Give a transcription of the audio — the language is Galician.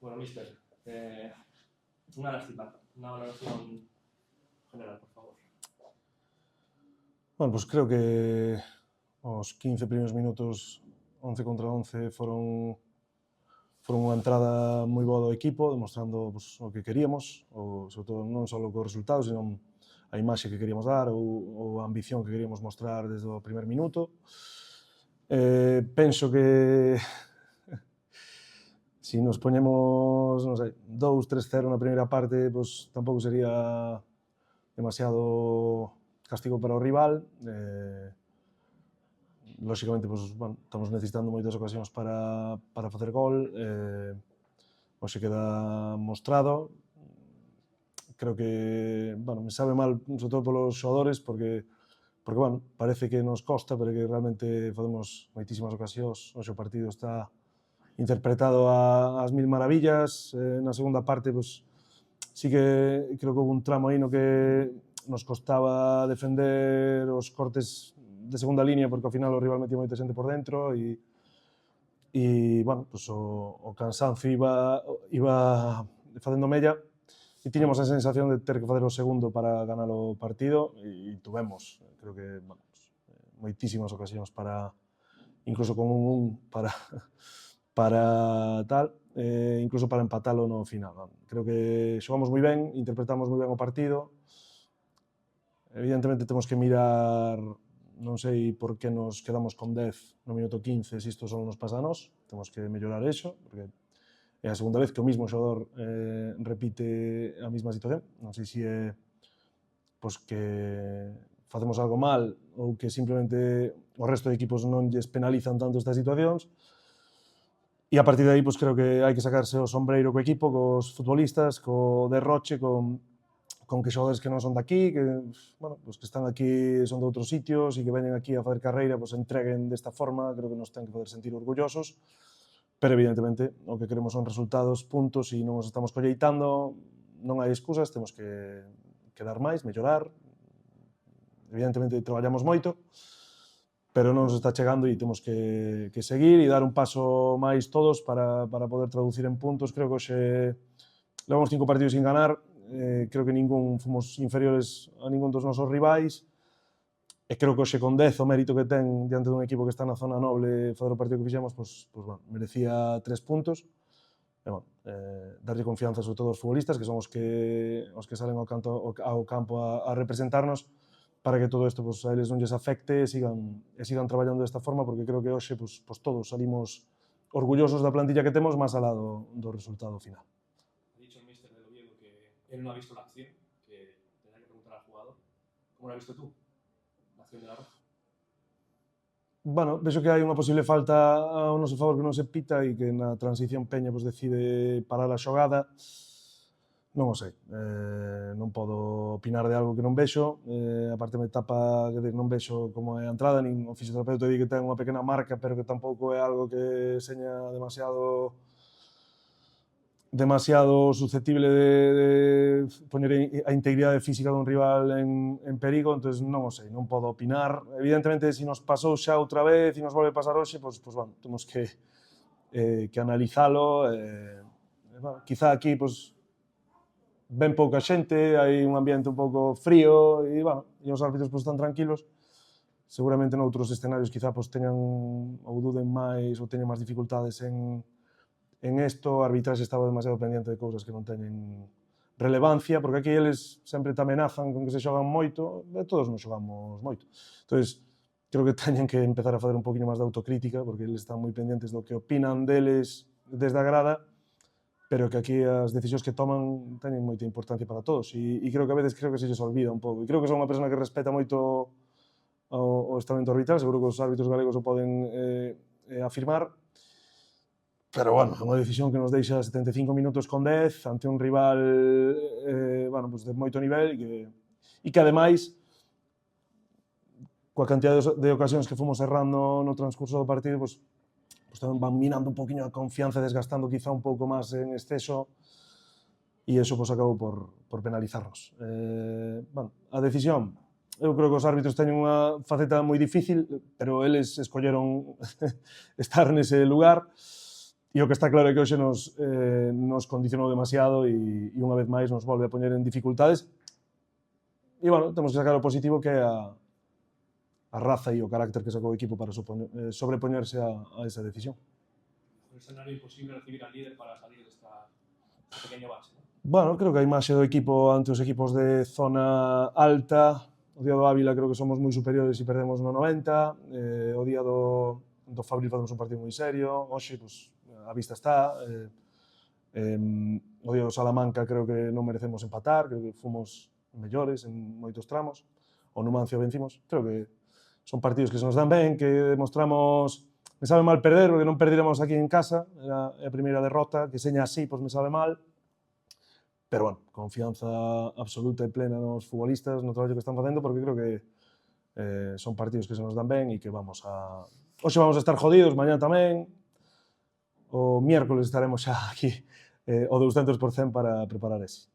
Bueno, mister, unha lástima, unha valoración general, por favor. Bueno, pues creo que os 15 primeiros minutos 11 contra 11 foron unha entrada moi boa do equipo, demostrando pues, o que queríamos, sobre todo non só co resultado, sino a imaxe que queríamos dar ou a ambición que queríamos mostrar desde o primer minuto. Penso que si nos poñemos, non sei, 2-3-0 na primeira parte, pues, tampouco sería demasiado castigo para o rival. Lóxicamente, pues, bueno, estamos necesitando moitas ocasións para facer gol. Hoxe queda mostrado. Creo que, bueno, me sabe mal, sobre todo polos xogadores, porque bueno, parece que nos costa, pero que realmente facemos moitísimas ocasións. Hoxe o partido está interpretado ás mil maravillas. Na segunda parte, pues, sí que creo que houve un tramo aí no que nos costaba defender os cortes de segunda línea, porque ao final o rival metía moita xente por dentro e bueno, pues o cansancio iba facendo mella e tiñamos a sensación de ter que facer o segundo para ganar o partido e tuvemos, creo que, bueno, pues, moitísimas ocasións para, incluso con un para tal, incluso para empatalo no final. Creo que xogamos moi ben, interpretamos moi ben o partido. Evidentemente temos que mirar, non sei por que nos quedamos con 10 no minuto 15, se isto só nos pasa a nós, temos que mellorar eso, porque é a segunda vez que o mismo xogador repite a mesma situación. Non sei se é pois que facemos algo mal ou que simplemente o resto de equipos non lles penalizan tanto estas situacións. E a partir de aí, pues, creo que hai que sacarse o sombreiro co equipo, cos futbolistas, co derroche, con que xogadores que non son daqui, que, bueno, pues, que están aquí, son de outros sitios e que veñen aquí a facer carreira, pues, entreguen desta forma, creo que nos ten que poder sentir orgullosos, pero evidentemente o que queremos son resultados, puntos, e non os estamos colleitando, non hai excusas, temos que dar máis, mellorar, evidentemente traballamos moito, pero non nos está chegando e temos que seguir e dar un paso máis todos para poder traducir en puntos. Creo que hoxe levamos 5 partidos sin ganar, creo que ningún fomos inferiores a ningún dos nosos rivais, e creo que hoxe con 10 o mérito que ten diante dun equipo que está na zona noble fazer o partido que fixemos, pues, bueno, merecía 3 puntos. E, bueno, darlle confianza sobre todo aos futbolistas, que son os que salen ao campo a representarnos, para que todo isto, pues, a eles non lles afecte e sigan traballando desta forma, porque creo que hoxe, pues, todos salimos orgullosos da plantilla que temos, máis alá do resultado final. Ha dicho el míster del Oviedo que él no ha visto la acción, que tendrá que preguntar al jugador. ¿Cómo la has visto tú, la acción de la Roja? Bueno, vexo que hai unha posible falta ao noso favor que non se pita e que na transición Peña, pues, decide parar a xogada. Non o sei, non podo opinar de algo que non vexo, a parte me tapa que non vexo como é a entrada, nin o fisioterapeuta di que ten unha pequena marca, pero que tampouco é algo que seña demasiado susceptible de poñer a integridade física dun rival en perigo, entón non o sei, non podo opinar. Evidentemente, se nos pasou xa outra vez e nos volve a pasar hoxe, pues, bueno, temos que analizalo. Bueno, quizá aquí, pues, ven pouca xente, hai un ambiente un pouco frío e, bueno, e os árbitros, pues, están tranquilos. Seguramente noutros escenarios quizá, pues, teñan ou duden máis ou teñan máis dificultades en isto. A arbitraxe estaba demasiado pendiente de cousas que non teñen relevancia, porque aquí eles sempre te amenazan con que se xogan moito, e todos nos xogamos moito. Entón, creo que teñen que empezar a fazer un poquinho máis de autocrítica, porque eles están moi pendientes do que opinan deles desde a grada, pero que aquí as decisións que toman teñen moita importancia para todos, e creo que a veces se lles olvida un pouco, e creo que son unha persona que respeta moito o estamento arbitral, seguro que os árbitros galegos o poden afirmar, pero, bueno, é unha decisión que nos deixa 75 minutos con 10 ante un rival, bueno, pues, de moito nivel e que ademais, coa cantidad de ocasións que fomos errando no transcurso do partido, pues tamén van minando un poquinho a confianza, desgastando quizá un pouco máis en exceso, e iso, pues, acabou por penalizarnos. Bueno, a decisión, eu creo que os árbitros teñen unha faceta moi difícil, pero eles escolleron estar nese lugar, E o que está claro é que hoxe nos condicionou demasiado e unha vez máis nos volve a poñer en dificultades. E, bueno, temos que sacar o positivo que é a raza e o carácter que sacou o equipo para sobrepoñerse a esa decisión. Un escenario imposible recibir al líder para salir de esta pequeño base, ¿no? Bueno, creo que a imaxe do equipo ante os equipos de zona alta, o día do Ávila creo que somos moi superiores e perdemos no 90, o día do Fabril facemos un partido moi serio, hoxe, pues, a vista está, o día do Salamanca creo que non merecemos empatar, creo que fomos mellores en moitos tramos, o Numancia vencimos, creo que son partidos que se nos dan ben, que demostramos, me sabe mal perder, porque non perdiremos aquí en casa, era a primeira derrota, que seña así, pues me sabe mal, pero, bueno, confianza absoluta e plena nos futbolistas, no traballo que están facendo, porque creo que son partidos que se nos dan ben e que vamos a... Hoxe vamos a estar jodidos, mañá tamén, o miércoles estaremos xa aquí o 200% para preparar ese.